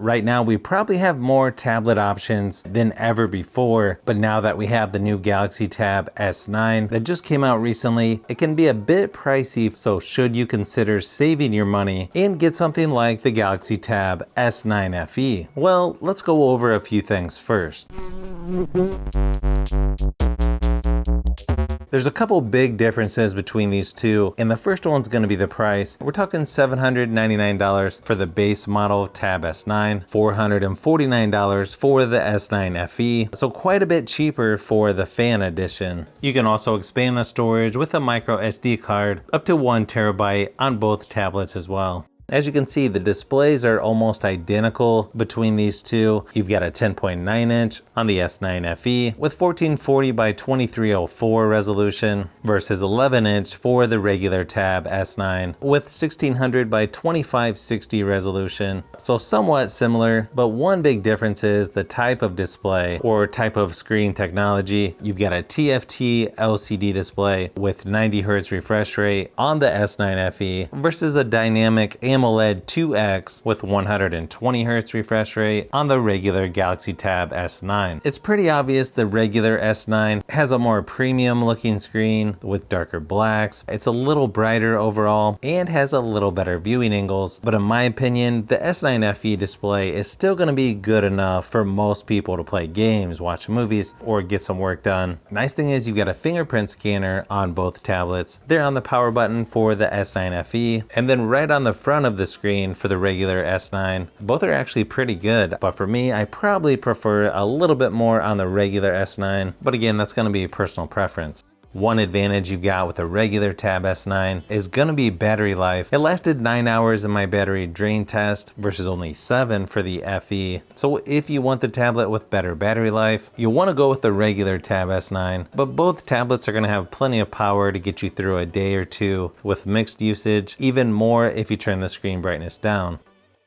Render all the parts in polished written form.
Right now, we probably have more tablet options than ever before, but now that we have the new Galaxy Tab S9 that just came out recently, it can be a bit pricey, so should you consider saving your money and get something like the Galaxy Tab S9 FE? Well, let's go over a few things first. There's a couple big differences between these two, and the first one's going to be the price. We're talking $799 for the base model Tab S9, $449 for the S9 FE, so quite a bit cheaper for the Fan Edition. You can also expand the storage with a micro SD card up to 1 terabyte on both tablets as well. As you can see, the displays are almost identical between these two. You've got a 10.9 inch on the S9 FE with 1440 by 2304 resolution versus 11 inch for the regular Tab S9 with 1600 by 2560 resolution. So somewhat similar, but one big difference is the type of display or type of screen technology. You've got a TFT LCD display with 90 Hz refresh rate on the S9 FE versus a dynamic AMOLED 2X with 120 Hz refresh rate on the regular Galaxy Tab S9. It's pretty obvious the regular S9 has a more premium looking screen with darker blacks. It's a little brighter overall and has a little better viewing angles, but in my opinion, the S9 FE display is still going to be good enough for most people to play games, watch movies, or get some work done. Nice thing is you've got a fingerprint scanner on both tablets. They're on the power button for the S9 FE, and then right on the front of the screen for the regular S9. Both are actually pretty good, but for me, I probably prefer a little bit more on the regular S9, but again, that's going to be personal preference. One advantage you've got with a regular Tab S9 is going to be battery life. It lasted 9 hours in my battery drain test versus only 7 for the FE. So if you want the tablet with better battery life, you'll want to go with the regular Tab S9, but both tablets are going to have plenty of power to get you through a day or two with mixed usage, even more if you turn the screen brightness down.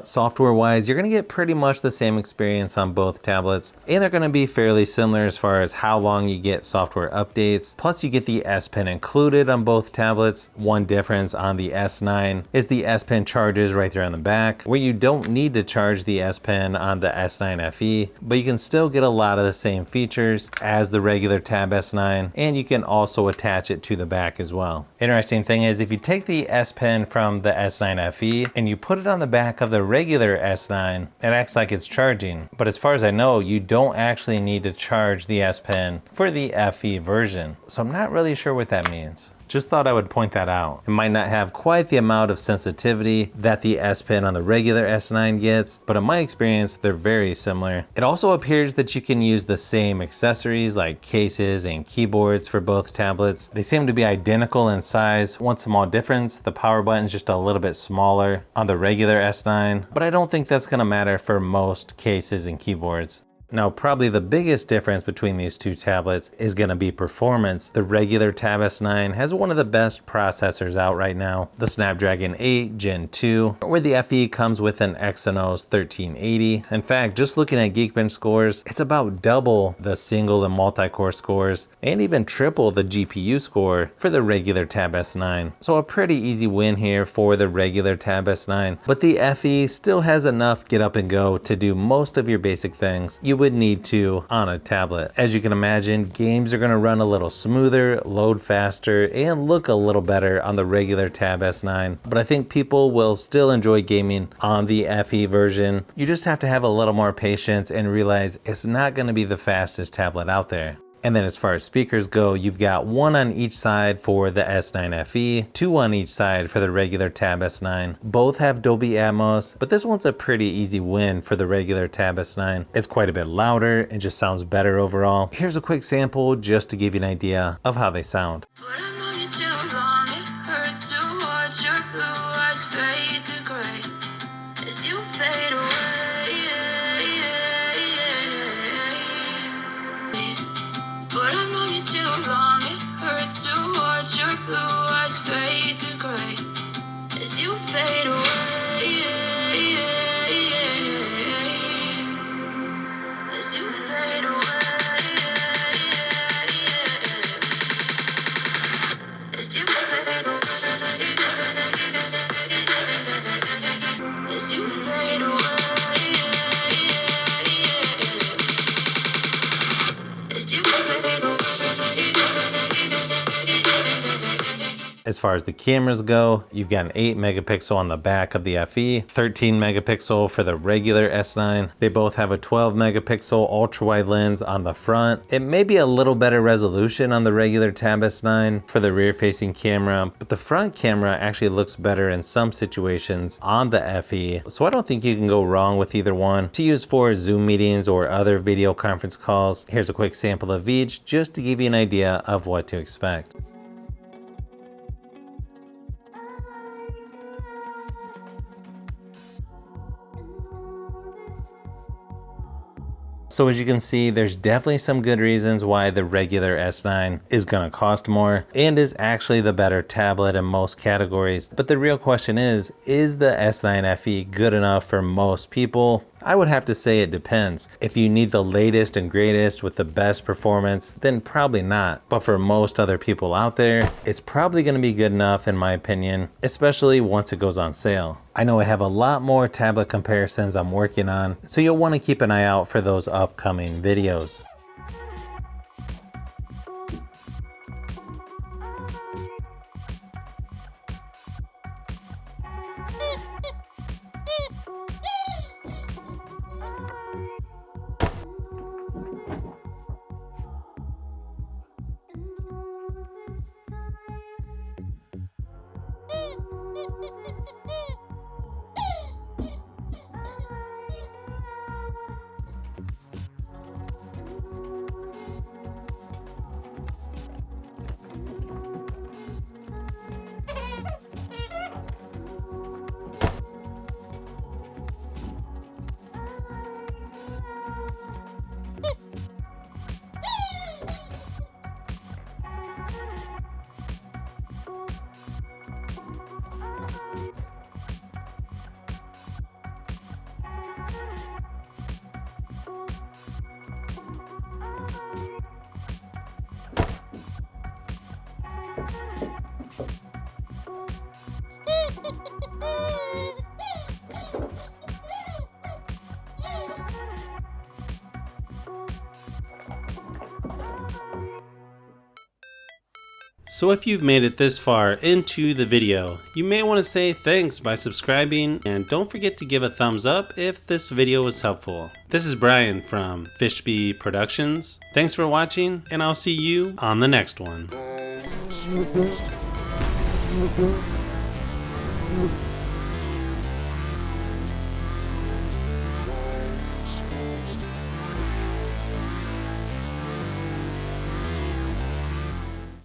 Software wise, you're going to get pretty much the same experience on both tablets, and they're going to be fairly similar as far as how long you get software updates. Plus you get the S Pen included on both tablets. One difference on the S9 is the S Pen charges right there on the back, where you don't need to charge the S Pen on the S9 FE, but you can still get a lot of the same features as the regular Tab S9, and you can also attach it to the back as well. Interesting thing is, if you take the S Pen from the S9 FE and you put it on the back of the regular S9, it acts like it's charging, but as far as I know, you don't actually need to charge the S Pen for the FE version, so I'm not really sure what that means. Just thought I would point that out. It might not have quite the amount of sensitivity that the S Pen on the regular S9 gets, but in my experience, they're very similar. It also appears that you can use the same accessories like cases and keyboards for both tablets. They seem to be identical in size. One small difference, the power button is just a little bit smaller on the regular S9, but I don't think that's gonna matter for most cases and keyboards. Now, probably the biggest difference between these two tablets is going to be performance. The regular Tab S9 has one of the best processors out right now, the Snapdragon 8 Gen 2, where the FE comes with an Exynos 1380. In fact, just looking at Geekbench scores, it's about double the single and multi-core scores, and even triple the GPU score for the regular Tab S9. So a pretty easy win here for the regular Tab S9, but the FE still has enough get up and go to do most of your basic things you would need to on a tablet. As you can imagine, games are going to run a little smoother, load faster, and look a little better on the regular Tab S9, but I think people will still enjoy gaming on the FE version. You just have to have a little more patience and realize it's not going to be the fastest tablet out there. And then as far as speakers go, you've got one on each side for the S9 FE, two on each side for the regular Tab S9. Both have Dolby Atmos, but this one's a pretty easy win for the regular Tab S9. It's quite a bit louder and just sounds better overall. Here's a quick sample just to give you an idea of how they sound. As far as the cameras go, you've got an 8 megapixel on the back of the FE, 13 megapixel for the regular S9. They both have a 12 megapixel ultra wide lens on the front. It may be a little better resolution on the regular Tab S9 for the rear facing camera, but the front camera actually looks better in some situations on the FE. So I don't think you can go wrong with either one to use for Zoom meetings or other video conference calls. Here's a quick sample of each just to give you an idea of what to expect. So as you can see, there's definitely some good reasons why the regular S9 is gonna cost more and is actually the better tablet in most categories. But the real question is the S9 FE good enough for most people? I would have to say it depends. If you need the latest and greatest with the best performance, then probably not. But for most other people out there, it's probably gonna be good enough in my opinion, especially once it goes on sale. I know I have a lot more tablet comparisons I'm working on, so you'll wanna keep an eye out for those upcoming videos. So if you've made it this far into the video, you may want to say thanks by subscribing, and don't forget to give a thumbs up if this video was helpful. This is Brian from Fishbee Productions. Thanks for watching, and I'll see you on the next one.